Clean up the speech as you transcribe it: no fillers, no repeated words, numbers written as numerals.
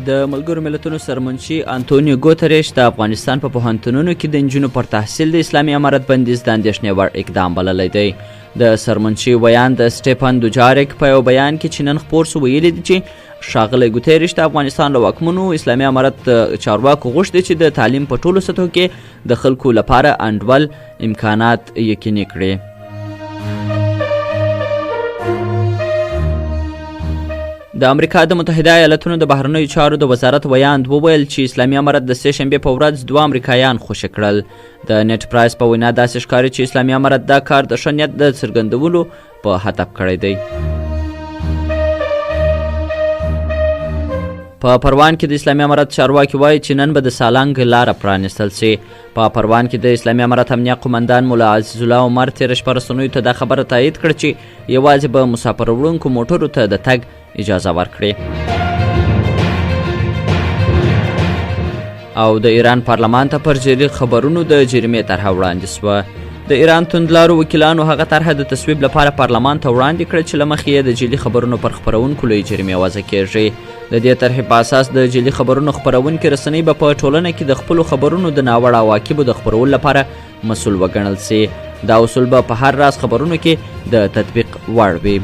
د ملګرو ملتونو سرمنشي انټونیو ګوتریش د افغانستان په پوهنتونونو کې د نجونو پر تحصیل د اسلامي امارت بندیز د اندېښنې وړ اقدام بللی دی. د سرمنشي ویان د سټیفن دوجاریک په یو بیان کې چې نن خپور سو ویلي دي چې ښاغلی ګوتریش د افغانستان له واکمنو اسلامي امارت چارواکو غوښتي چې د تعلیم په ټولو سطحو کې د خلکو لپاره انډول امکانات یقیني کړي. د امریکا د متحده ایالتونو د بهرنیو چارو د وزارت ویاند وویل چې اسلامي امارت د سې شنبې په ورځ 2 امریکایان خوشي کړل. د نیټ پرایس په وینا داسې ښکاري چې اسلامي امارت دا کار د ښه نیت د څرګندولو په هدف کړی دی. په پروان کې د اسلامي امارت چارواکي وایي چې نن به د سالنګ لاره پرانیستل سي. په پروان کې د اسلامي امارت امنیه قمندان مولا عزیز الله عمر تېره شپه رسنیو ته دا خبره تایید کړه چې یوازې به مسافر وړونکو موټرو ته د تګ اجازه ورکړي. او د ایران پارلمان ته پر جعلي خبرونو د جریمې طرحه وړاندې سوه. د ایران توندلارو وکیلانو هغه طرحه د تصویب لپاره پارلمان ته وړاندې کړه چې له مخې یې د جعلي خبرونو پر خپرونکو لویې جریمې وضع کیږي. د دې طرحې په اساس د جعلي خبرونو خپرونکي رسنۍ به په ټولنه کې د خپلو خبرونو د ناوړه عواقبو د خپرولو لپاره مسؤل وګڼل سي. دا اصول به په هر راز خبرونو کې د تطبیق وړ وي.